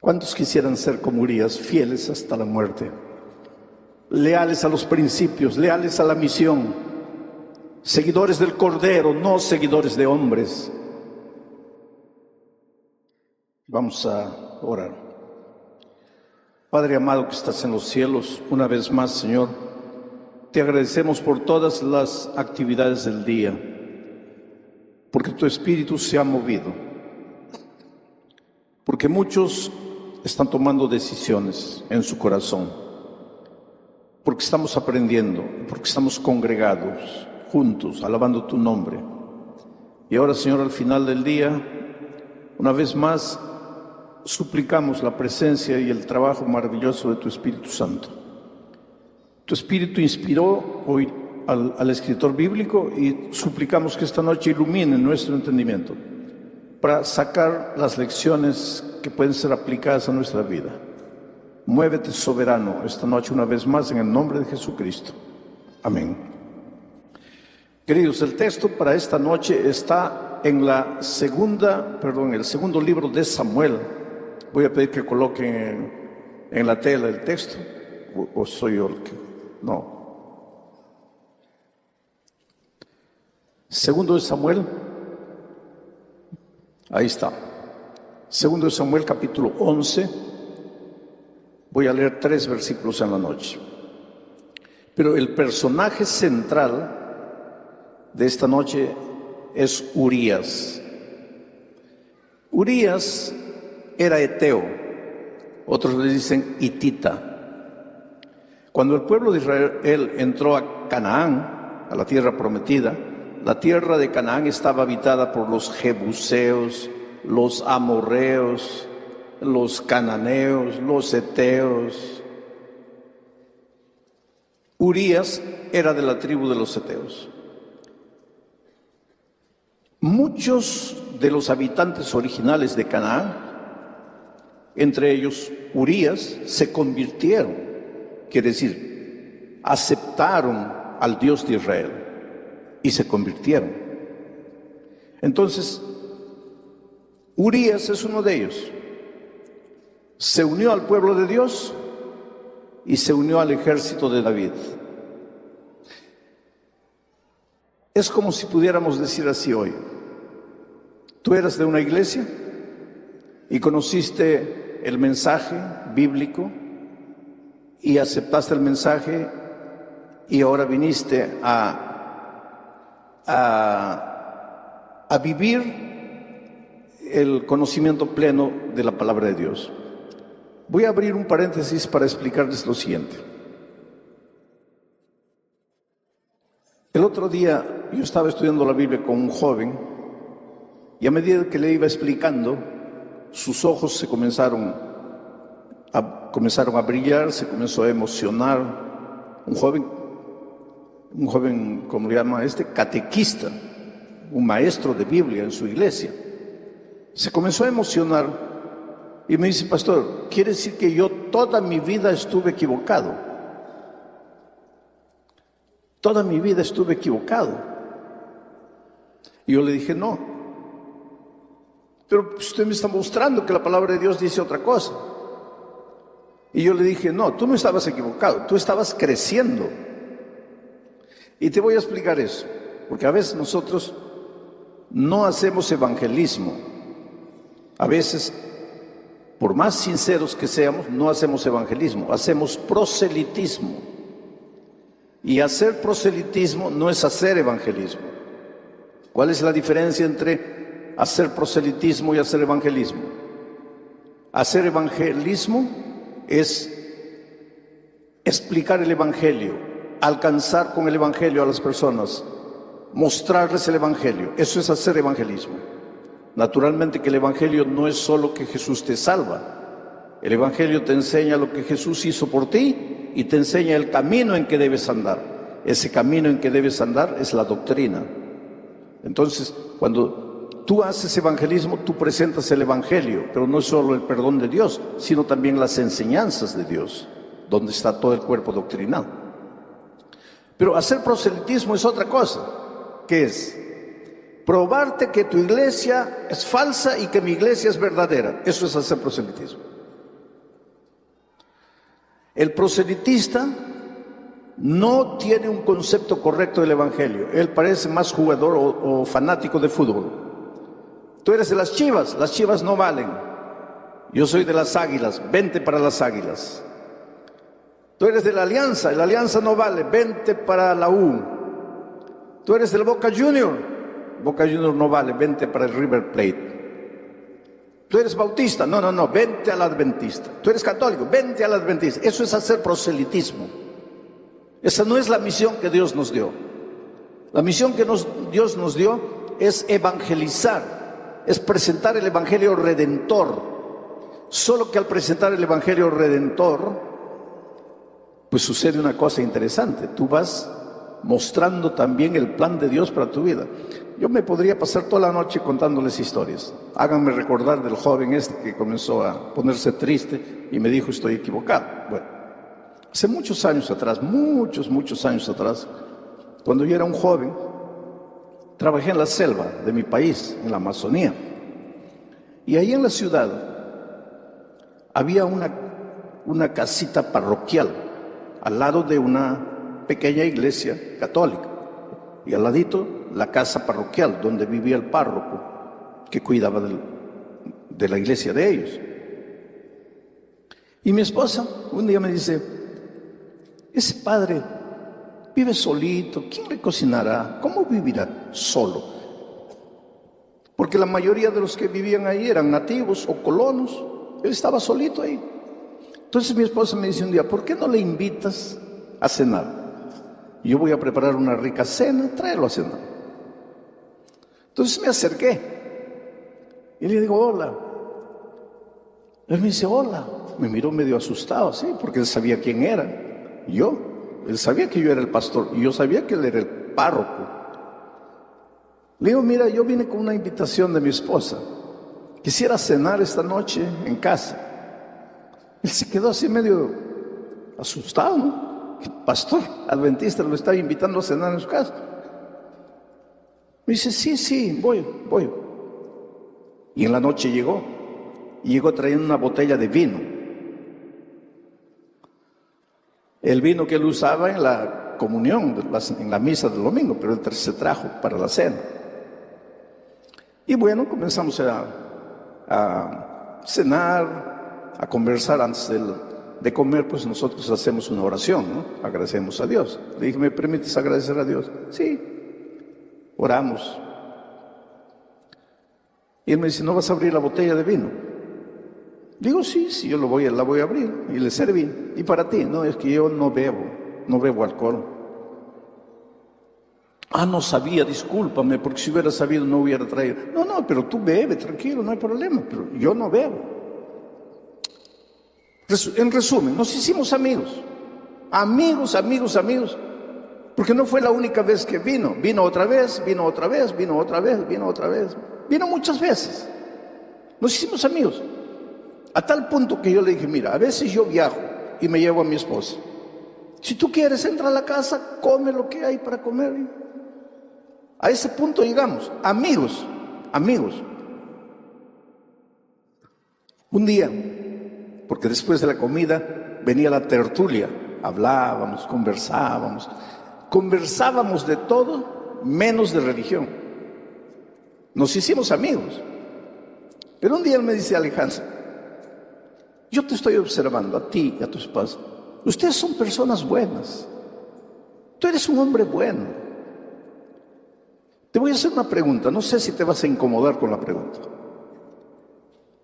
¿Cuántos quisieran ser como Urías, fieles hasta la muerte, leales a los principios, leales a la misión, seguidores del Cordero, no seguidores de hombres? Vamos a orar. Padre amado que estás en los cielos, una vez más, Señor, te agradecemos por todas las actividades del día, porque tu Espíritu se ha movido, porque muchos están tomando decisiones en su corazón, porque estamos aprendiendo, porque estamos congregados, juntos, alabando tu nombre. Y ahora, Señor, al final del día, una vez más, suplicamos la presencia y el trabajo maravilloso de tu Espíritu Santo. Tu Espíritu inspiró hoy al escritor bíblico y suplicamos que esta noche ilumine nuestro entendimiento para sacar las lecciones que pueden ser aplicadas a nuestra vida. Muévete soberano esta noche una vez más en el nombre de Jesucristo. Amén. Queridos, el texto para esta noche está en el segundo libro de Samuel. Voy a pedir que coloquen en la tela el texto, o soy yo el que... No. Segundo de Samuel, ahí está. Segundo de Samuel, capítulo 11. Voy a leer 3 versículos en la noche. Pero el personaje central de esta noche es Urías. Urías era eteo, otros le dicen hitita. Cuando el pueblo de Israel entró a Canaán, a la tierra prometida, la tierra de Canaán estaba habitada por los jebuseos, los amorreos, los cananeos, los heteos. Urías era de la tribu de los heteos. Muchos de los habitantes originales de Canaán, entre ellos Urías, se convirtieron, quiere decir, aceptaron al Dios de Israel y se convirtieron. Entonces, Urías es uno de ellos. Se unió al pueblo de Dios y se unió al ejército de David. Es como si pudiéramos decir así hoy: tú eras de una iglesia y conociste el mensaje bíblico y aceptaste el mensaje y ahora viniste a vivir el conocimiento pleno de la palabra de Dios. Voy a abrir un paréntesis para explicarles lo siguiente. El otro día yo estaba estudiando la Biblia con un joven y a medida que le iba explicando, sus ojos se comenzaron a brillar, se comenzó a emocionar. Un joven, ¿cómo le llama catequista, un maestro de Biblia en su iglesia. Se comenzó a emocionar y me dice: pastor, quiere decir que yo toda mi vida estuve equivocado. Toda mi vida estuve equivocado. Y yo le dije: no, pero usted me está mostrando que la palabra de Dios dice otra cosa. Y yo le dije: no, tú no estabas equivocado, tú estabas creciendo. Y te voy a explicar eso, porque a veces nosotros no hacemos evangelismo. A veces, por más sinceros que seamos, no hacemos evangelismo, hacemos proselitismo. Y hacer proselitismo no es hacer evangelismo. ¿Cuál es la diferencia entre hacer proselitismo y hacer evangelismo? Hacer evangelismo es explicar el evangelio, alcanzar con el evangelio a las personas, mostrarles el evangelio. Eso es hacer evangelismo. Naturalmente que el evangelio no es solo que Jesús te salva. El evangelio te enseña lo que Jesús hizo por ti y te enseña el camino en que debes andar. Ese camino en que debes andar es la doctrina. Entonces, cuando tú haces evangelismo, tú presentas el evangelio, pero no es solo el perdón de Dios, sino también las enseñanzas de Dios, donde está todo el cuerpo doctrinal. Pero hacer proselitismo es otra cosa. ¿Qué es? Probarte que tu iglesia es falsa y que mi iglesia es verdadera. Eso es hacer proselitismo. El proselitista no tiene un concepto correcto del evangelio. Él parece más jugador o fanático de fútbol. Tú eres de las Chivas no valen. Yo soy de las Águilas, vente para las Águilas. Tú eres de la Alianza no vale, vente para la U. Tú eres del Boca Junior no vale, vente para el River Plate. Tú eres bautista, no, vente al adventista. Tú eres católico, vente al adventista. Eso es hacer proselitismo. Esa no es la misión que Dios nos dio. La misión que Dios nos dio es evangelizar, es presentar el evangelio redentor. Solo que al presentar el evangelio redentor, pues sucede una cosa interesante. Tú vas mostrando también el plan de Dios para tu vida. Yo me podría pasar toda la noche contándoles historias. Háganme recordar del joven este que comenzó a ponerse triste y me dijo: estoy equivocado. Bueno, hace muchos años atrás, muchos años atrás, cuando yo era un joven, trabajé en la selva de mi país, en la Amazonía. Y ahí en la ciudad había una casita parroquial al lado de una pequeña iglesia católica. Y al ladito, la casa parroquial, donde vivía el párroco que cuidaba de la iglesia de ellos. Y mi esposa un día me dice: ese padre vive solito, ¿quién le cocinará? ¿Cómo vivirá solo? Porque la mayoría de los que vivían ahí eran nativos o colonos. Él estaba solito ahí. Entonces mi esposa me dice un día: ¿por qué no le invitas a cenar? Yo voy a preparar una rica cena, tráelo a cenar. Entonces me acerqué y le digo: hola. Él me dice: hola. Me miró medio asustado, sí, porque él sabía quién era. Él sabía que yo era el pastor y yo sabía que él era el párroco. Le digo: mira, yo vine con una invitación de mi esposa. Quisiera cenar esta noche en casa. Él se quedó así medio asustado, ¿no? El pastor adventista lo estaba invitando a cenar en su casa. Me dice: sí, voy. Y en la noche llegó trayendo una botella de vino. El vino que él usaba en la comunión, en la misa del domingo, pero él se trajo para la cena. Y bueno, comenzamos a cenar, a conversar antes de comer. Pues nosotros hacemos una oración, ¿no? Agradecemos a Dios. Le dije: ¿me permites agradecer a Dios? Sí. Oramos. Y él me dice: ¿no vas a abrir la botella de vino? Digo: sí, yo la voy a abrir. Y le serví. ¿Y para ti? No, es que yo no bebo alcohol. No sabía, discúlpame, porque si hubiera sabido no hubiera traído. No, pero tú bebe, tranquilo, no hay problema, pero yo no bebo. En resumen, nos hicimos amigos, porque no fue la única vez que vino otra vez, vino muchas veces. Nos hicimos amigos, a tal punto que yo le dije: mira, a veces yo viajo y me llevo a mi esposa. Si tú quieres, entra a la casa, come lo que hay para comer. A ese punto llegamos, amigos. Un día, porque después de la comida venía la tertulia, hablábamos, conversábamos de todo menos de religión. Nos hicimos amigos. Pero un día él me dice: Alejandro, yo te estoy observando a ti y a tu esposa. Ustedes son personas buenas. Tú eres un hombre bueno. Te voy a hacer una pregunta, no sé si te vas a incomodar con la pregunta.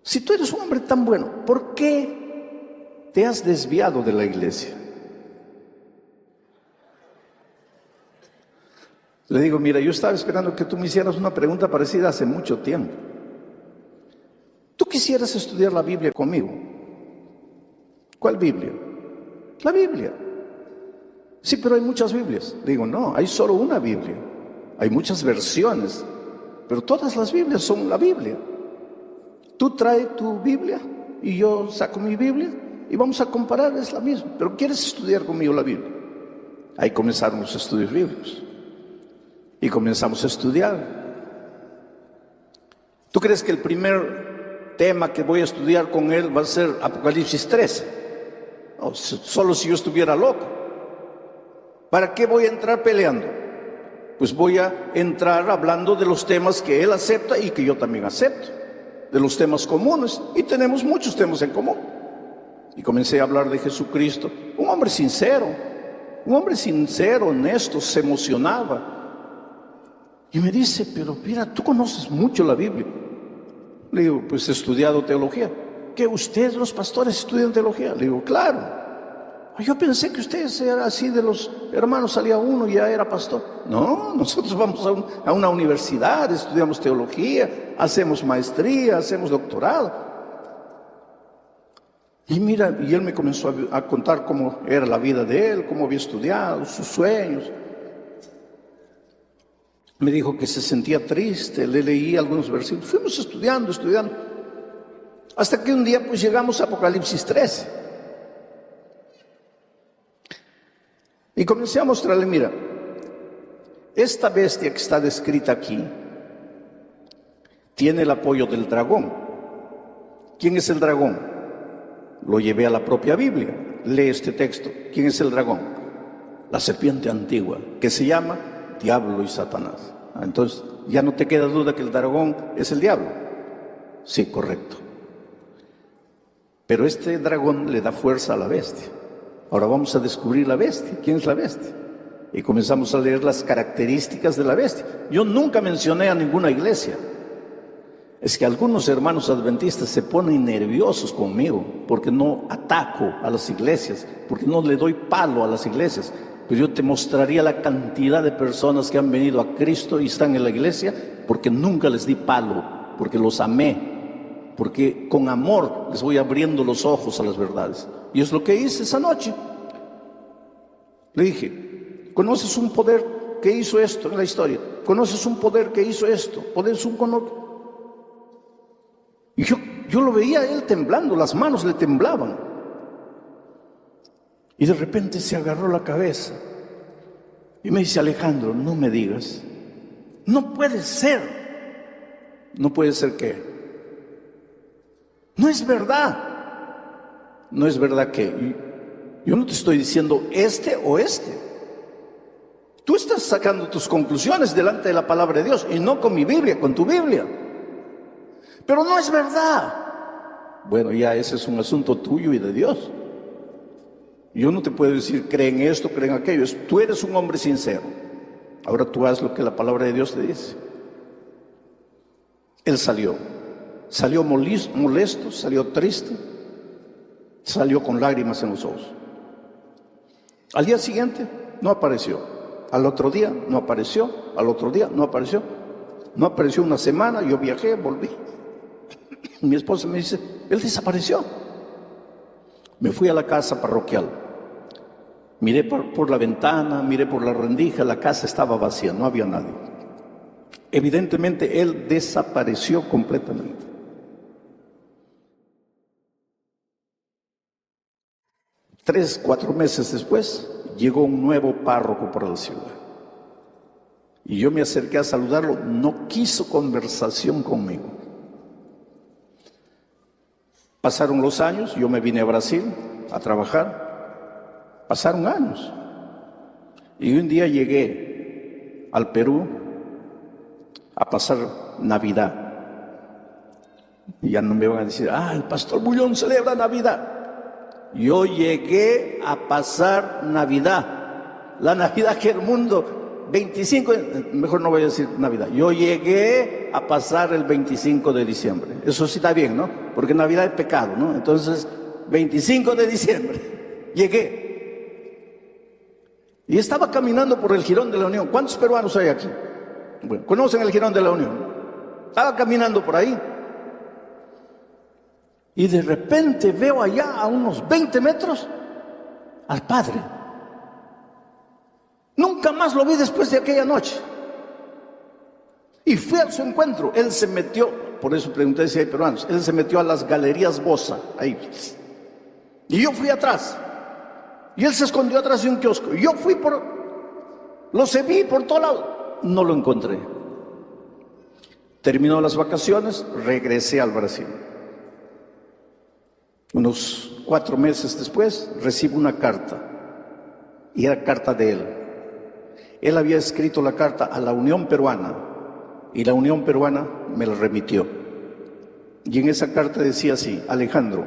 Si tú eres un hombre tan bueno, ¿por qué te has desviado de la iglesia? Le digo: mira, yo estaba esperando que tú me hicieras una pregunta parecida hace mucho tiempo. ¿Tú quisieras estudiar la Biblia conmigo? ¿Cuál Biblia? La Biblia. Sí, pero hay muchas Biblias. Digo: no, hay solo una Biblia. Hay muchas versiones, pero todas las Biblias son la Biblia. Tú traes tu Biblia y yo saco mi Biblia y vamos a comparar, es la misma. Pero ¿quieres estudiar conmigo la Biblia? Ahí comenzaron los estudios bíblicos y comenzamos a estudiar. ¿Tú crees que el primer tema que voy a estudiar con él va a ser Apocalipsis 13? No, solo si yo estuviera loco. ¿Para qué voy a entrar peleando? Pues voy a entrar hablando de los temas que él acepta y que yo también acepto, de los temas comunes, y tenemos muchos temas en común. Y comencé a hablar de Jesucristo, un hombre sincero, honesto, se emocionaba. Y me dice, pero mira, tú conoces mucho la Biblia. Le digo, pues he estudiado teología. ¿Que ustedes, los pastores, estudian teología? Le digo, claro. Yo pensé que ustedes eran así, de los hermanos salía uno y ya era pastor. No, nosotros vamos a una universidad, estudiamos teología, hacemos maestría, hacemos doctorado. Y mira, y él me comenzó a contar cómo era la vida de él, cómo había estudiado, sus sueños. Me dijo que se sentía triste, le leí algunos versículos. Fuimos estudiando, hasta que un día pues llegamos a Apocalipsis 13. Y comencé a mostrarle, mira, esta bestia que está descrita aquí tiene el apoyo del dragón. ¿Quién es el dragón? Lo llevé a la propia Biblia. Lee este texto. ¿Quién es el dragón? La serpiente antigua, que se llama Diablo y Satanás. Entonces, ya no te queda duda que el dragón es el diablo. Sí, correcto. Pero este dragón le da fuerza a la bestia. Ahora vamos a descubrir la bestia. ¿Quién es la bestia? Y comenzamos a leer las características de la bestia. Yo nunca mencioné a ninguna iglesia. Es que algunos hermanos adventistas se ponen nerviosos conmigo porque no ataco a las iglesias, porque no le doy palo a las iglesias. Pero yo te mostraría la cantidad de personas que han venido a Cristo y están en la iglesia porque nunca les di palo, porque los amé, porque con amor les voy abriendo los ojos a las verdades. Y es lo que hice esa noche. Le dije, ¿conoces un poder que hizo esto en la historia? ¿Conoces un poder que hizo esto? ¿Conoces un conocimiento? Y yo lo veía a él temblando, las manos le temblaban. Y de repente se agarró la cabeza y me dice, Alejandro, no me digas, no puede ser. ¿No puede ser qué? No es verdad. No es verdad que yo no te estoy diciendo este o este. Tú estás sacando tus conclusiones delante de la palabra de Dios y no con mi Biblia, con tu Biblia. Pero no es verdad. Bueno, ya ese es un asunto tuyo y de Dios. Yo no te puedo decir, creen esto, creen aquello. Tú eres un hombre sincero. Ahora tú haz lo que la palabra de Dios te dice. Él salió molesto, salió triste, salió con lágrimas en los ojos. Al día siguiente no apareció. Al otro día no apareció. Al otro día no apareció. No apareció una semana, yo viajé, volví. Mi esposa me dice, él desapareció. Me fui a la casa parroquial. Miré por la ventana, miré por la rendija, la casa estaba vacía, no había nadie. Evidentemente él desapareció completamente. Tres, 4 meses después, llegó un nuevo párroco por la ciudad. Y yo me acerqué a saludarlo, no quiso conversación conmigo. Pasaron los años, yo me vine a Brasil a trabajar. Pasaron años. Y un día llegué al Perú a pasar Navidad. Y ya no me van a decir, el pastor Bullón celebra Navidad. Yo llegué a pasar Navidad. La Navidad que el mundo, 25, mejor no voy a decir Navidad. Yo llegué a pasar el 25 de diciembre. Eso sí está bien, ¿no? Porque Navidad es pecado, ¿no? Entonces, 25 de diciembre, llegué. Y estaba caminando por el Jirón de la Unión. ¿Cuántos peruanos hay aquí? Bueno, ¿conocen el Jirón de la Unión? Estaba caminando por ahí. Y de repente veo allá a unos 20 metros al padre. Nunca más lo vi después de aquella noche. Y fui a su encuentro. Él se metió, por eso pregunté si hay peruanos, él se metió a las galerías Bosa, ahí. Y yo fui atrás. Y él se escondió atrás de un kiosco. Y yo fui lo vi por todo lado. No lo encontré. Terminó las vacaciones, regresé al Brasil. Unos 4 meses después recibo una carta, y era carta de él. Él había escrito la carta a la Unión Peruana, y la Unión Peruana me la remitió. Y en esa carta decía así: Alejandro,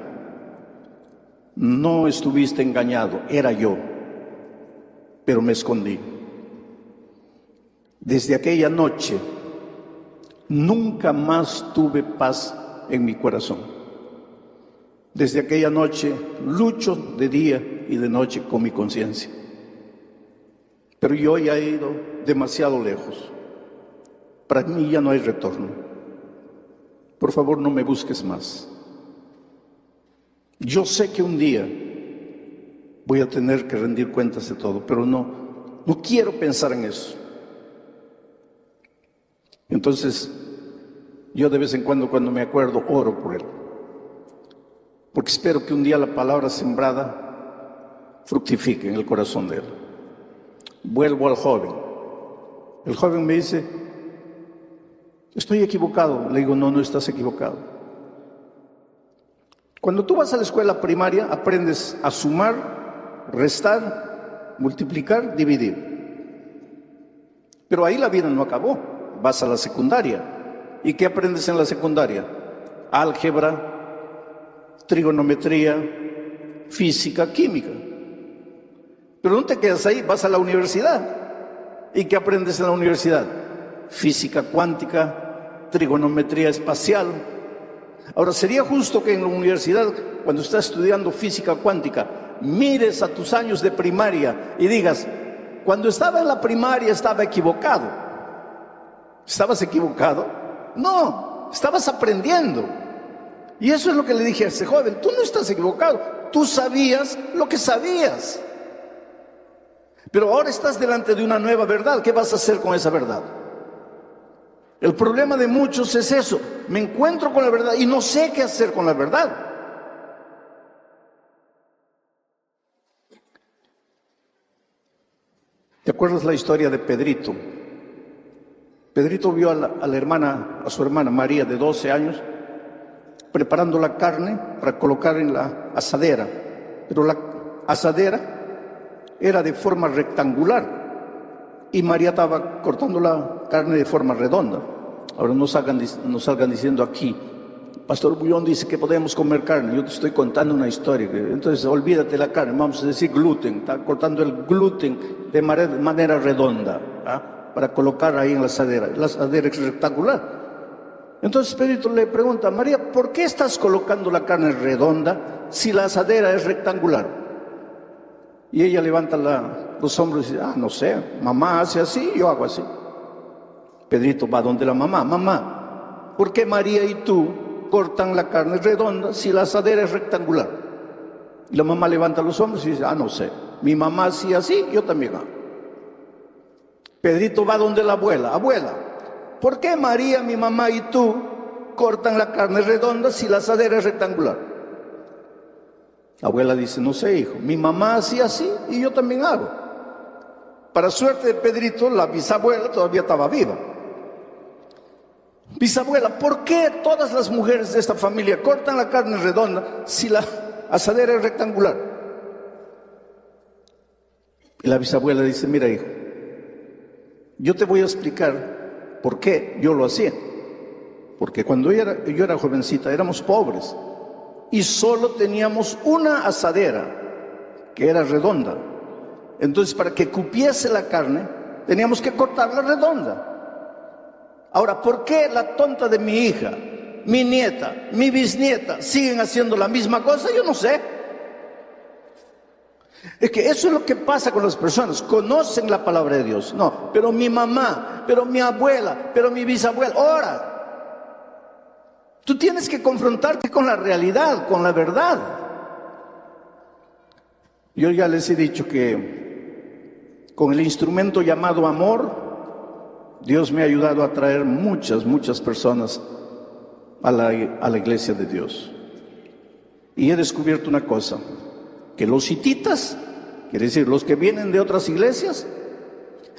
no estuviste engañado, era yo, pero me escondí. Desde aquella noche nunca más tuve paz en mi corazón. Desde aquella noche lucho de día y de noche con mi conciencia. Pero yo ya he ido demasiado lejos. Para mí ya no hay retorno. Por favor, no me busques más. Yo sé que un día voy a tener que rendir cuentas de todo, pero no quiero pensar en eso. Entonces, yo de vez en cuando me acuerdo, oro por él. Porque espero que un día la palabra sembrada fructifique en el corazón de él. Vuelvo al joven. El joven me dice: estoy equivocado. Le digo: no estás equivocado. Cuando tú vas a la escuela primaria, aprendes a sumar, restar, multiplicar, dividir. Pero ahí la vida no acabó. Vas a la secundaria. ¿Y qué aprendes en la secundaria? Álgebra, trigonometría, física, química. Pero no te quedas ahí, vas a la universidad. ¿Y qué aprendes en la universidad? Física cuántica, trigonometría espacial. Ahora, sería justo que en la universidad, cuando estás estudiando física cuántica, mires a tus años de primaria y digas: cuando estaba en la primaria estaba equivocado. ¿Estabas equivocado? No, estabas aprendiendo. Y eso es lo que le dije a ese joven: tú no estás equivocado, tú sabías lo que sabías. Pero ahora estás delante de una nueva verdad. ¿Qué vas a hacer con esa verdad? El problema de muchos es eso: me encuentro con la verdad y no sé qué hacer con la verdad. ¿Te acuerdas la historia de Pedrito? Pedrito vio a su hermana María, de 12 años, preparando la carne para colocar en la asadera. Pero la asadera era de forma rectangular y María estaba cortando la carne de forma redonda. Ahora no salgan diciendo aquí: Pastor Bullón dice que podemos comer carne. Yo te estoy contando una historia. Entonces olvídate de la carne, vamos a decir gluten. Está cortando el gluten de manera redonda, para colocar ahí en la asadera. La asadera es rectangular. Entonces Pedrito le pregunta: María, ¿por qué estás colocando la carne redonda si la asadera es rectangular? Y ella levanta los hombros y dice: no sé, mamá hace así, yo hago así. Pedrito va donde la mamá: mamá, ¿por qué María y tú cortan la carne redonda si la asadera es rectangular? Y la mamá levanta los hombros y dice: no sé, mi mamá hacía así, yo también hago. Pedrito va donde la abuela: abuela, ¿por qué María, mi mamá y tú cortan la carne redonda si la asadera es rectangular? La abuela dice: no sé, hijo, mi mamá hacía así y yo también hago. Para suerte de Pedrito, la bisabuela todavía estaba viva. Bisabuela, ¿por qué todas las mujeres de esta familia cortan la carne redonda si la asadera es rectangular? Y la bisabuela dice: mira, hijo, yo te voy a explicar por qué yo lo hacía. Porque cuando yo era jovencita, éramos pobres y solo teníamos una asadera que era redonda. Entonces, para que cupiese la carne, teníamos que cortarla redonda. Ahora, ¿por qué la tonta de mi hija, mi nieta, mi bisnieta siguen haciendo la misma cosa? Yo no sé. Es que eso es lo que pasa con las personas. Conocen la palabra de Dios. No, pero mi mamá, pero mi abuela, pero mi bisabuela. Ahora, tú tienes que confrontarte con la realidad, con la verdad. Yo ya les he dicho que con el instrumento llamado amor, Dios me ha ayudado a traer muchas personas a la iglesia de Dios. Y he descubierto una cosa: que los hititas, quiere decir los que vienen de otras iglesias,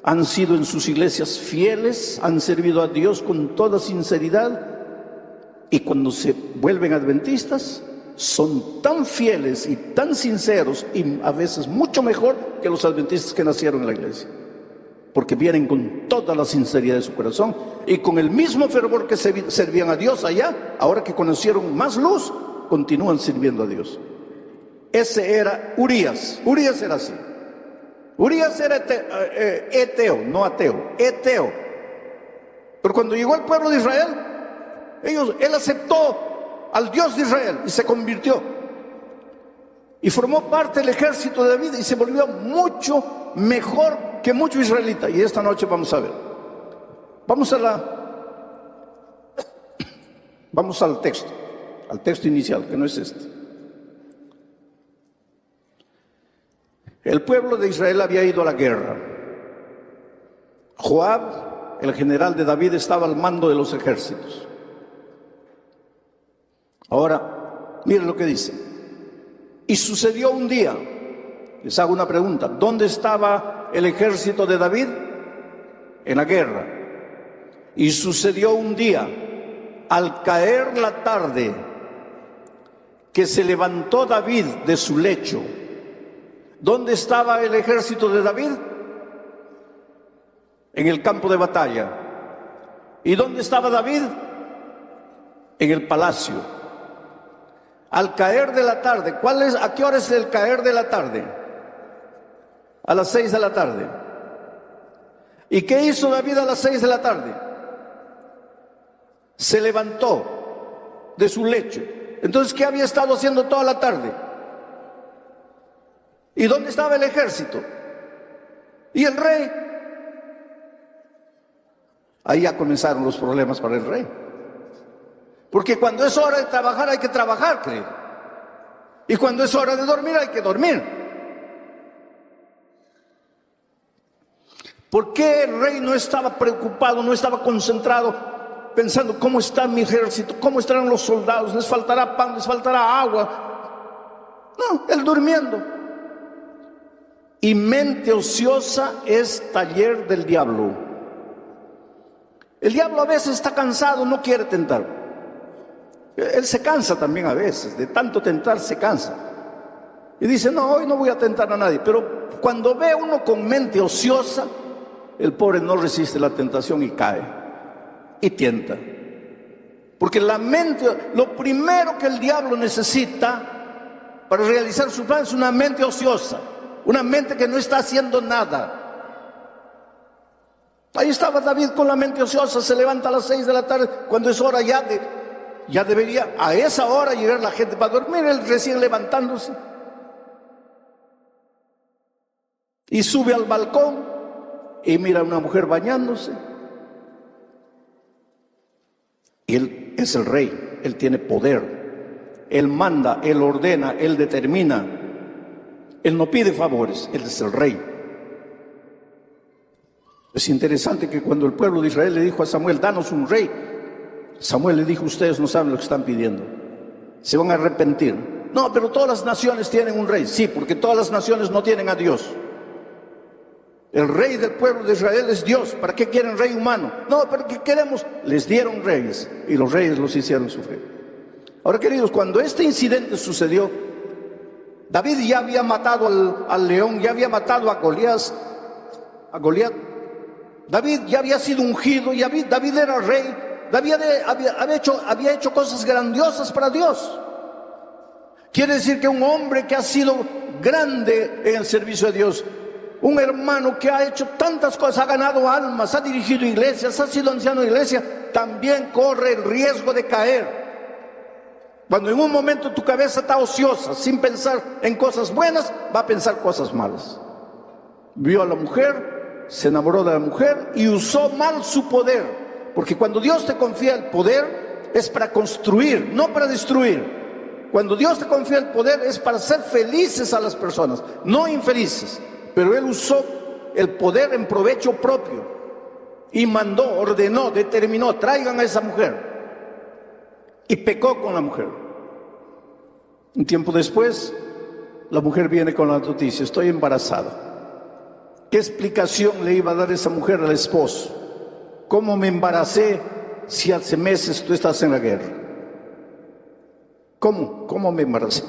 han sido en sus iglesias fieles, han servido a Dios con toda sinceridad, y cuando se vuelven adventistas, son tan fieles y tan sinceros, y a veces mucho mejor que los adventistas que nacieron en la iglesia, porque vienen con toda la sinceridad de su corazón y con el mismo fervor que servían a Dios allá. Ahora que conocieron más luz, continúan sirviendo a Dios. Ese era Urías. Urías era así. Urías era eteo, no ateo, eteo. Pero cuando llegó al pueblo de Israel, él aceptó al Dios de Israel y se convirtió. Y formó parte del ejército de David y se volvió mucho mejor que muchos israelitas. Y esta noche vamos a ver. Vamos al texto inicial, que no es este. El pueblo de Israel había ido a la guerra. Joab, el general de David, estaba al mando de los ejércitos. Ahora, miren lo que dice. Y sucedió un día, les hago una pregunta, ¿dónde estaba el ejército de David? En la guerra. Y sucedió un día, al caer la tarde, que se levantó David de su lecho. ¿Dónde estaba el ejército de David? En el campo de batalla. ¿Y dónde estaba David? En el palacio. Al caer de la tarde. ¿A qué hora es el caer de la tarde? A las 6 de la tarde. ¿Y qué hizo David a las 6 de la tarde? Se levantó de su lecho. Entonces, ¿qué había estado haciendo toda la tarde? ¿Y dónde estaba el ejército? ¿Y el rey? Ahí ya comenzaron los problemas para el rey. Porque cuando es hora de trabajar hay que trabajar, creo. Y cuando es hora de dormir hay que dormir. ¿Por qué el rey no estaba preocupado, no estaba concentrado, pensando cómo está mi ejército, cómo estarán los soldados, les faltará pan, les faltará agua? No, él durmiendo. Y mente ociosa es taller del diablo. El diablo a veces está cansado, no quiere tentar. Él se cansa también a veces, de tanto tentar se cansa. Y dice, no, hoy no voy a tentar a nadie. Pero cuando ve a uno con mente ociosa, el pobre no resiste la tentación y cae. Y tienta. Porque la mente, lo primero que el diablo necesita para realizar su plan es una mente ociosa. Una mente que no está haciendo nada. Ahí estaba David con la mente ociosa, se levanta a las 6 de la tarde, cuando es hora ya debería a esa hora llegar la gente para dormir, él recién levantándose. Y sube al balcón y mira a una mujer bañándose. Y él es el rey, él tiene poder, él manda, él ordena, él determina. Él no pide favores, él es el rey. Es interesante que cuando el pueblo de Israel le dijo a Samuel, danos un rey, Samuel le dijo, ustedes no saben lo que están pidiendo, se van a arrepentir. No, pero todas las naciones tienen un rey. Sí, porque todas las naciones no tienen a Dios. El rey del pueblo de Israel es Dios. ¿Para qué quieren rey humano? No, pero ¿qué queremos? Les dieron reyes y los reyes los hicieron sufrir. Ahora, queridos, cuando este incidente sucedió, David ya había matado al león, ya había matado a Goliat. David ya había sido ungido, David era rey. David había hecho cosas grandiosas para Dios. Quiere decir que un hombre que ha sido grande en el servicio de Dios, un hermano que ha hecho tantas cosas, ha ganado almas, ha dirigido iglesias, ha sido anciano de iglesia, también corre el riesgo de caer. Cuando en un momento tu cabeza está ociosa, sin pensar en cosas buenas, va a pensar cosas malas. Vio a la mujer, se enamoró de la mujer y usó mal su poder. Porque cuando Dios te confía el poder, es para construir, no para destruir. Cuando Dios te confía el poder, es para hacer felices a las personas, no infelices. Pero él usó el poder en provecho propio y mandó, ordenó, determinó, traigan a esa mujer. Y pecó con la mujer. Un tiempo después, la mujer viene con la noticia, estoy embarazada. ¿Qué explicación le iba a dar esa mujer al esposo? ¿Cómo me embaracé si hace meses tú estás en la guerra? ¿Cómo? ¿Cómo me embaracé?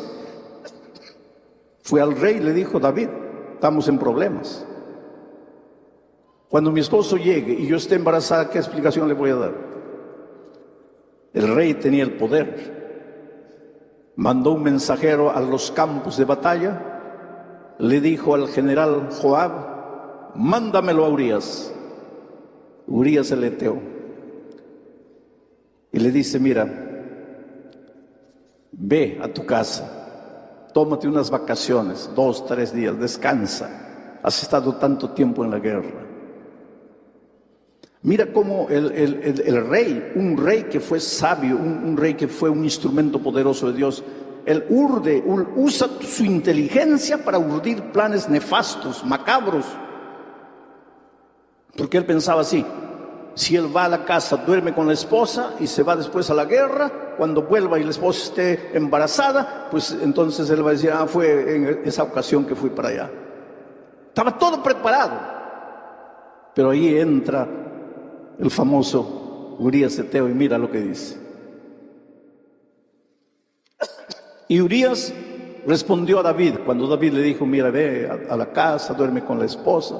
Fue al rey y le dijo: David, estamos en problemas. Cuando mi esposo llegue y yo esté embarazada, ¿qué explicación le voy a dar? El rey tenía el poder. Mandó un mensajero a los campos de batalla, le dijo al general Joab: mándamelo a Urías. Urías el Eteo. Y le dice: mira, ve a tu casa, tómate unas vacaciones, 2, 3 días, descansa. Has estado tanto tiempo en la guerra. Mira cómo el rey, un rey que fue sabio, un rey que fue un instrumento poderoso de Dios, él usa su inteligencia para urdir planes nefastos, macabros. Porque él pensaba así: si él va a la casa, duerme con la esposa y se va después a la guerra, cuando vuelva y la esposa esté embarazada, pues entonces él va a decir: ah, fue en esa ocasión que fui para allá. Estaba todo preparado. Pero ahí entra el famoso Urías Eteo y mira lo que dice. Y Urías respondió a David, cuando David le dijo: mira, ve a la casa, duerme con la esposa.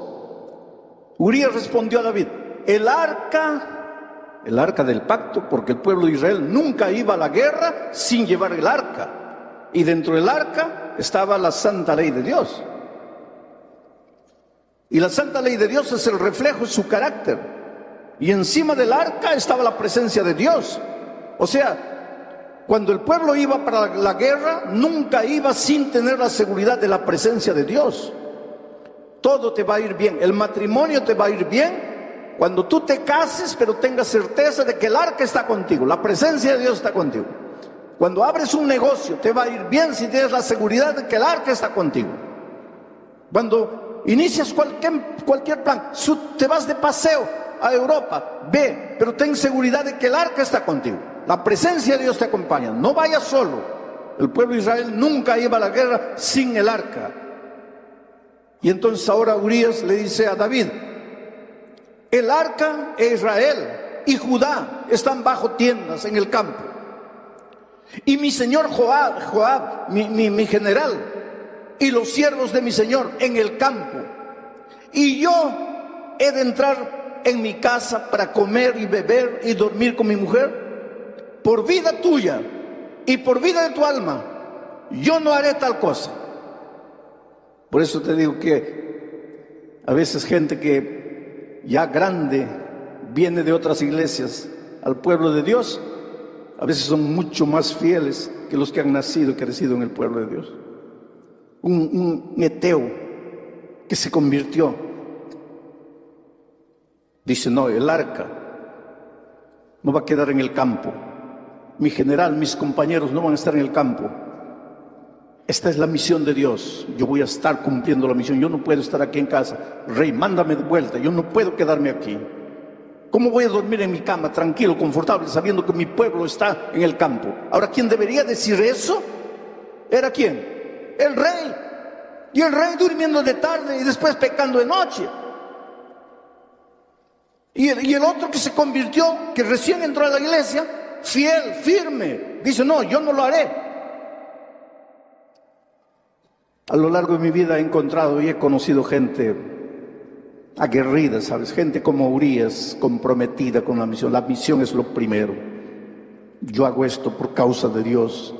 Urías respondió a David: el arca del pacto, porque el pueblo de Israel nunca iba a la guerra sin llevar el arca. Y dentro del arca estaba la santa ley de Dios. Y la santa ley de Dios es el reflejo de su carácter. Y encima del arca estaba la presencia de Dios. O sea, cuando el pueblo iba para la guerra, nunca iba sin tener la seguridad de la presencia de Dios. Todo te va a ir bien. El matrimonio te va a ir bien cuando tú te cases, pero tengas certeza de que el arca está contigo, la presencia de Dios está contigo. Cuando abres un negocio, te va a ir bien si tienes la seguridad de que el arca está contigo. Cuando inicias cualquier plan, te vas de paseo a Europa, ve, pero ten seguridad de que el arca está contigo. La presencia de Dios te acompaña. No vayas solo. El pueblo de Israel nunca iba a la guerra sin el arca. Y entonces ahora Urías le dice a David: el arca e Israel y Judá están bajo tiendas en el campo. Y mi señor Joab, mi general, y los siervos de mi señor en el campo. Y yo he de entrar en mi casa para comer y beber y dormir con mi mujer. Por vida tuya y por vida de tu alma, yo no haré tal cosa. Por eso te digo que a veces gente que ya grande viene de otras iglesias al pueblo de Dios, a veces son mucho más fieles que los que han nacido y crecido en el pueblo de Dios. Un Eteo que se convirtió, dice: no, el arca no va a quedar en el campo. Mi general, mis compañeros no van a estar en el campo. Esta es la misión de Dios. Yo voy a estar cumpliendo la misión. Yo no puedo estar aquí en casa. Rey, mándame de vuelta. Yo no puedo quedarme aquí. ¿Cómo voy a dormir en mi cama tranquilo, confortable, sabiendo que mi pueblo está en el campo? Ahora, ¿quién debería decir eso? ¿Era quién? El rey. Y el rey durmiendo de tarde y después pecando de noche. Y el otro que se convirtió, que recién entró a la iglesia, fiel, firme, dice: no, yo no lo haré. A lo largo de mi vida he encontrado y he conocido gente aguerrida, ¿sabes? Gente como Urías, comprometida con la misión. La misión es lo primero. Yo hago esto por causa de Dios.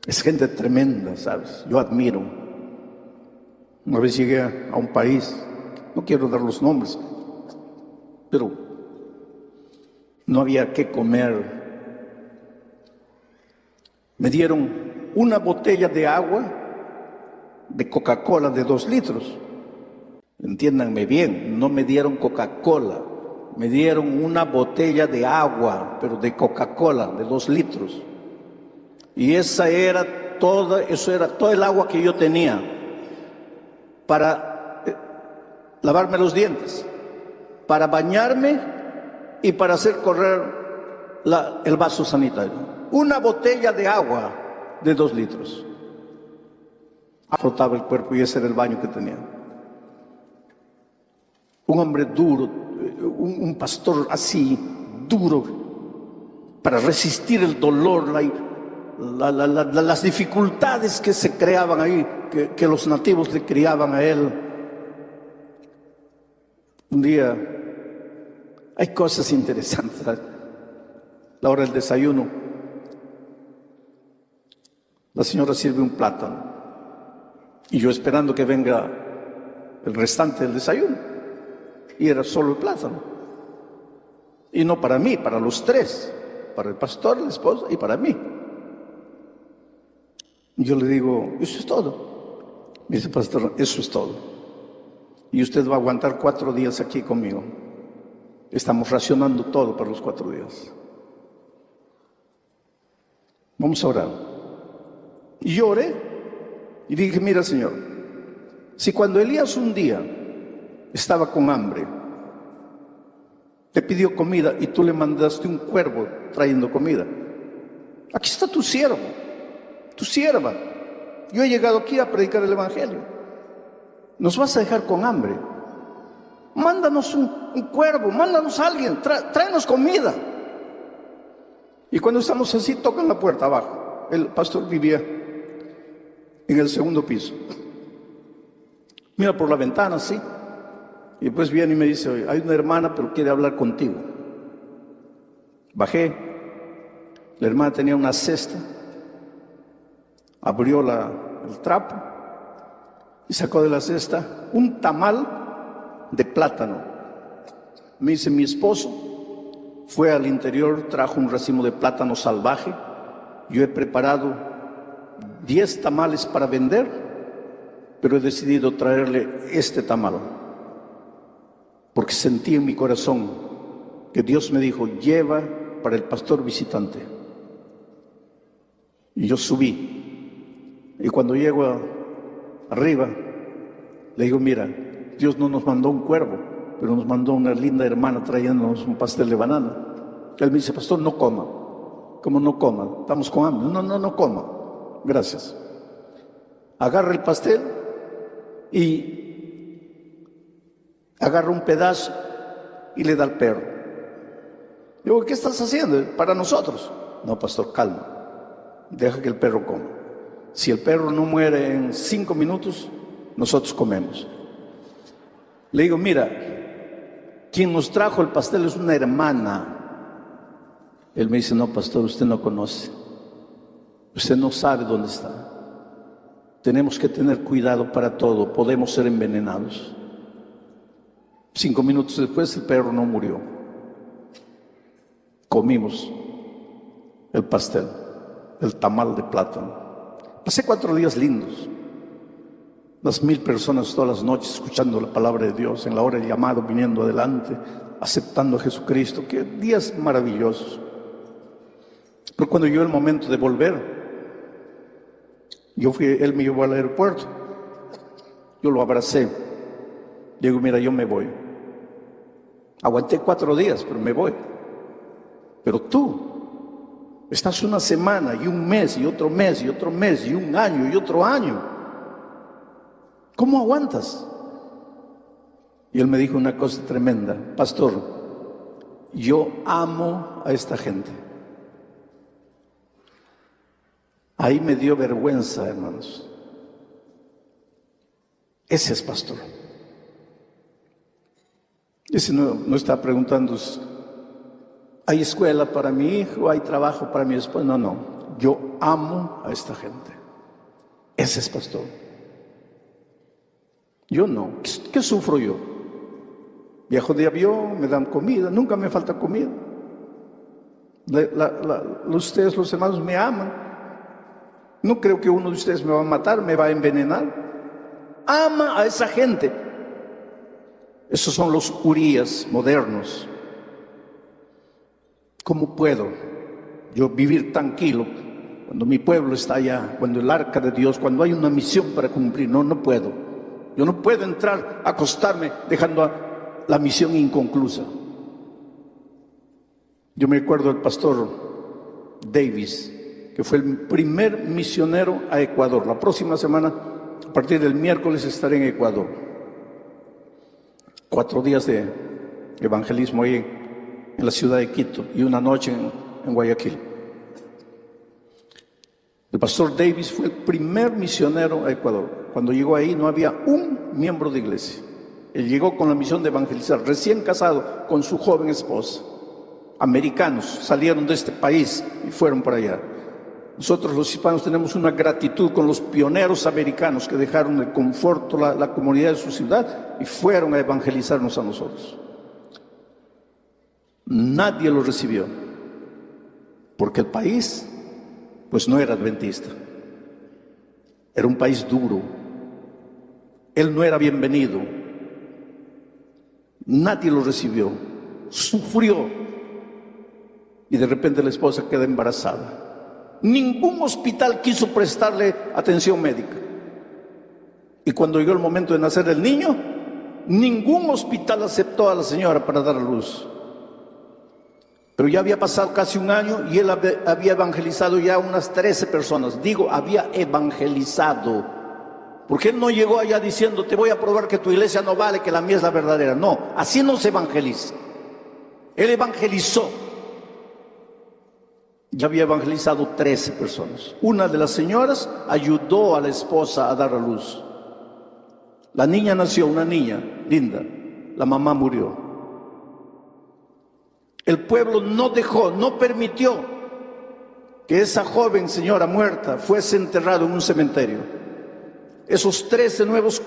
Es gente tremenda, ¿sabes? Yo admiro. Una vez llegué a un país, no quiero dar los nombres, pero no había qué comer. Me dieron una botella de agua de Coca-Cola de 2 litros. Entiéndanme bien, no me dieron Coca-Cola, me dieron una botella de agua, pero de Coca-Cola de 2 litros. Y eso era todo el agua que yo tenía para lavarme los dientes, para bañarme y para hacer correr el vaso sanitario. Una botella de agua de 2 litros. Frotaba el cuerpo y ese era el baño que tenía. Un hombre duro, un pastor así, duro, para resistir el dolor, las dificultades que se creaban ahí, que los nativos le criaban a él. Un día, hay cosas interesantes, ¿sabes? La hora del desayuno, la señora sirve un plátano y yo esperando que venga el restante del desayuno, y era solo el plátano, y no para mí, para los tres, para el pastor, la esposa y para mí. Y yo le digo, ¿eso es todo? Me dice, pastor, eso es todo, y usted va a aguantar 4 días aquí conmigo. Estamos racionando todo para los 4 días. Vamos a orar. Y yo oré y dije, mira, Señor, si cuando Elías un día estaba con hambre, te pidió comida y tú le mandaste un cuervo trayendo comida, aquí está tu siervo, tu sierva. Yo he llegado aquí a predicar el Evangelio. ¿Nos vas a dejar con hambre? Mándanos un cuervo, mándanos a alguien, tráenos comida. Y cuando estamos así, tocan la puerta abajo. El pastor vivía en el 2º piso. Mira por la ventana, sí. Y después viene y me dice, oye, hay una hermana, pero quiere hablar contigo. Bajé. La hermana tenía una cesta. Abrió el trapo y sacó de la cesta un tamal de plátano. Me dice, mi esposo fue al interior, trajo un racimo de plátano salvaje. Yo he preparado 10 tamales para vender, pero he decidido traerle este tamal, porque sentí en mi corazón que Dios me dijo, lleva para el pastor visitante. Y yo subí, y cuando llego arriba, le digo, mira, Dios no nos mandó un cuervo, pero nos mandó una linda hermana trayéndonos un pastel de banana. Él me dice, pastor, no coma. ¿Cómo no coma? Estamos con hambre. No coma. Gracias. Agarra el pastel y agarra un pedazo y le da al perro. Digo, ¿qué estás haciendo? Para nosotros. No, pastor, calma. Deja que el perro coma. Si el perro no muere en 5 minutos, nosotros comemos. Le digo, mira, quien nos trajo el pastel es una hermana. Él me dice, no, pastor, usted no conoce. Usted no sabe dónde está. Tenemos que tener cuidado para todo. Podemos ser envenenados. 5 minutos después el perro no murió. Comimos el pastel, el tamal de plátano. Pasé 4 días lindos. Las 1000 personas todas las noches escuchando la palabra de Dios, en la hora del llamado, viniendo adelante, aceptando a Jesucristo. Qué días maravillosos. Pero cuando llegó el momento de volver, él me llevó al aeropuerto. Yo lo abracé. Digo, mira, yo me voy. Aguanté 4 días, pero me voy. Pero tú estás una semana y un mes y otro mes y otro mes y un año y otro año. ¿Cómo aguantas? Y él me dijo una cosa tremenda. Pastor, yo amo a esta gente. Ahí me dio vergüenza, hermanos. Ese es pastor. Ese no está preguntando, ¿hay escuela para mi hijo? ¿Hay trabajo para mi esposa? No. Yo amo a esta gente. Ese es pastor. Yo no. ¿Qué sufro yo? Viajo de avión, me dan comida, nunca me falta comida. Ustedes, los hermanos, me aman. No creo que uno de ustedes me va a matar, me va a envenenar. Ama a esa gente. Esos son los Urías modernos. ¿Cómo puedo yo vivir tranquilo cuando mi pueblo está allá, cuando el arca de Dios, cuando hay una misión para cumplir? No puedo. Yo no puedo entrar, acostarme dejando la misión inconclusa. Yo me acuerdo del pastor Davis, que fue el primer misionero a Ecuador. La próxima semana, a partir del miércoles, estaré en Ecuador. 4 días de evangelismo ahí en la ciudad de Quito y una noche en Guayaquil. El pastor Davis fue el primer misionero a Ecuador. Cuando llegó ahí no había un miembro de iglesia. Él llegó con la misión de evangelizar, recién casado con su joven esposa. Americanos salieron de este país y fueron para allá. Nosotros los hispanos tenemos una gratitud con los pioneros americanos que dejaron el conforto, la comunidad de su ciudad y fueron a evangelizarnos a nosotros. Nadie lo recibió, porque el país pues no era adventista. Era un país duro. Él no era bienvenido. Nadie lo recibió. Sufrió. Y de repente la esposa queda embarazada. Ningún hospital quiso prestarle atención médica. Y cuando llegó el momento de nacer el niño, ningún hospital aceptó a la señora para dar a luz. Pero ya había pasado casi un año y él había evangelizado ya unas 13 personas. Digo, había evangelizado. Porque él no llegó allá diciendo, te voy a probar que tu iglesia no vale, que la mía es la verdadera. No, así no se evangeliza. Él evangelizó. Ya había evangelizado 13 personas. Una de las señoras ayudó a la esposa a dar a luz. La niña nació, una niña linda. La mamá murió. El pueblo no dejó, no permitió que esa joven señora muerta fuese enterrada en un cementerio. Esos 13 nuevos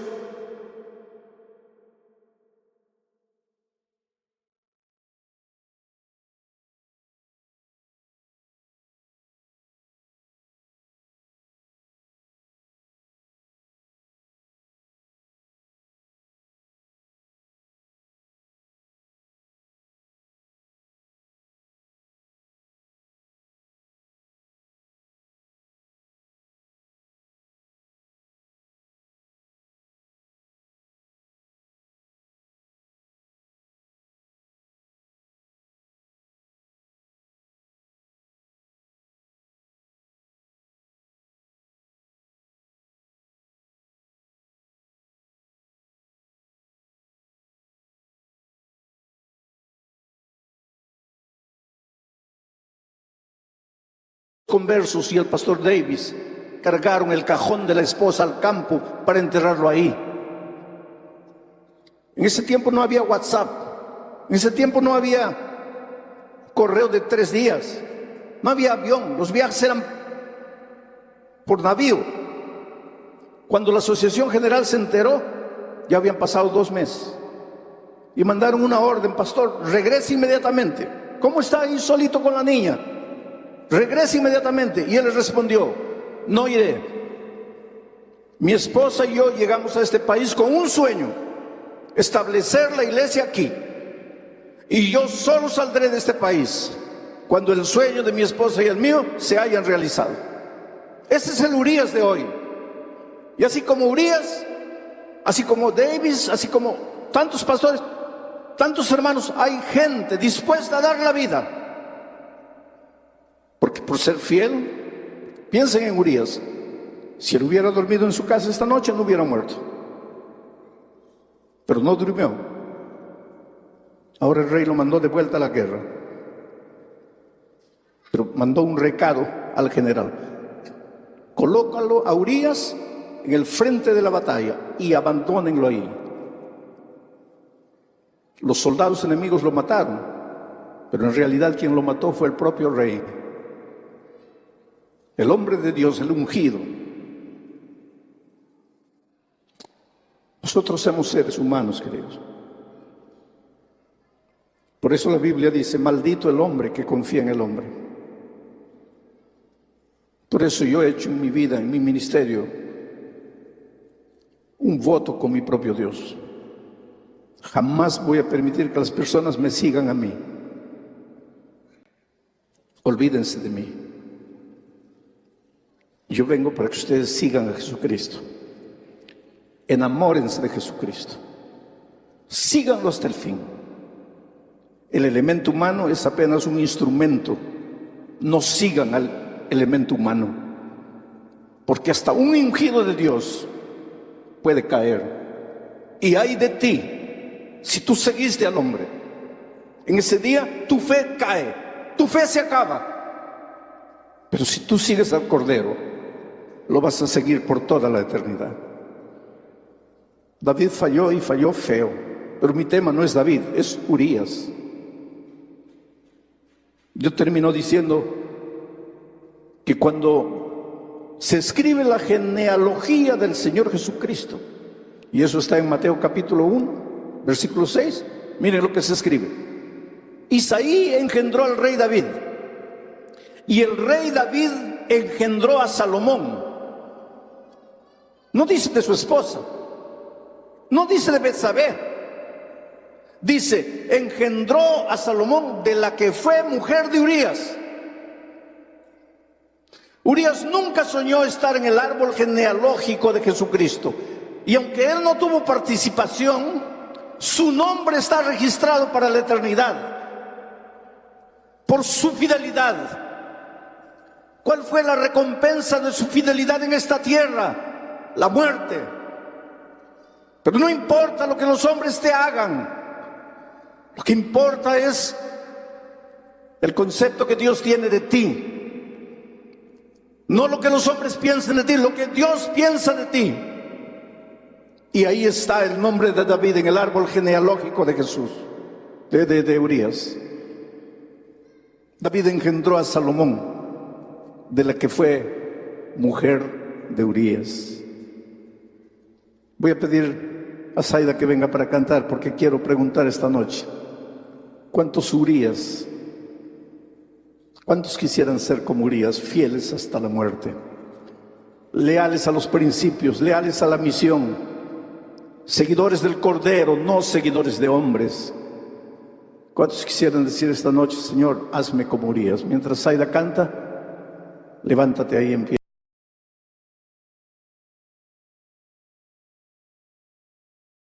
conversos y el pastor Davis cargaron el cajón de la esposa al campo para enterrarlo ahí. En ese tiempo no había WhatsApp, en ese tiempo no había correo de 3 días, no había avión, los viajes eran por navío. Cuando la Asociación General se enteró, ya habían pasado 2 meses y mandaron una orden: pastor, regrese inmediatamente. ¿Cómo está ahí solito con la niña? Regrese inmediatamente. Y él les respondió: no iré. Mi esposa y yo llegamos a este país con un sueño: establecer la iglesia aquí. Y yo solo saldré de este país cuando el sueño de mi esposa y el mío se hayan realizado. Ese es el Urias de hoy. Y así como Urias, así como Davis, así como tantos pastores, tantos hermanos, hay gente dispuesta a dar la vida. Porque por ser fiel, piensen en Urias. Si él hubiera dormido en su casa esta noche, no hubiera muerto. Pero no durmió. Ahora el rey lo mandó de vuelta a la guerra. Pero mandó un recado al general: colócalo a Urias en el frente de la batalla y abandónenlo ahí. Los soldados enemigos lo mataron, pero en realidad quien lo mató fue el propio rey. El hombre de Dios, el ungido. Nosotros somos seres humanos, queridos. Por eso la Biblia dice: maldito el hombre que confía en el hombre. Por eso yo he hecho en mi vida, en mi ministerio, un voto con mi propio Dios. Jamás voy a permitir que las personas me sigan a mí. Olvídense de mí. Yo vengo para que ustedes sigan a Jesucristo. Enamórense de Jesucristo. Síganlo hasta el fin. El elemento humano es apenas un instrumento. No sigan al elemento humano, porque hasta un ungido de Dios puede caer. Y ay de ti si tú seguiste al hombre. En ese día tu fe cae, tu fe se acaba. Pero si tú sigues al Cordero, lo vas a seguir por toda la eternidad. David falló y falló feo, pero mi tema no es David, es Urías. Yo termino diciendo que cuando se escribe la genealogía del Señor Jesucristo, y eso está en Mateo capítulo 1, versículo 6, miren lo que se escribe. Isaí engendró al rey David, y el rey David engendró a Salomón. No dice de su esposa, no dice de Betsabé, dice engendró a Salomón de la que fue mujer de Urías. Urías nunca soñó estar en el árbol genealógico de Jesucristo, y aunque él no tuvo participación, su nombre está registrado para la eternidad por su fidelidad. ¿Cuál fue la recompensa de su fidelidad en esta tierra? La muerte. Pero no importa lo que los hombres te hagan, lo que importa es el concepto que Dios tiene de ti. No lo que los hombres piensen de ti, lo que Dios piensa de ti. Y ahí está el nombre de David en el árbol genealógico de Jesús, de Urías. David engendró a Salomón, de la que fue mujer de Urías. Voy a pedir a Zaida que venga para cantar, porque quiero preguntar esta noche: ¿cuántos Urías, cuántos quisieran ser como Urías, fieles hasta la muerte, leales a los principios, leales a la misión, seguidores del Cordero, no seguidores de hombres? ¿Cuántos quisieran decir esta noche: Señor, hazme como Urías? Mientras Zaida canta, levántate ahí en pie.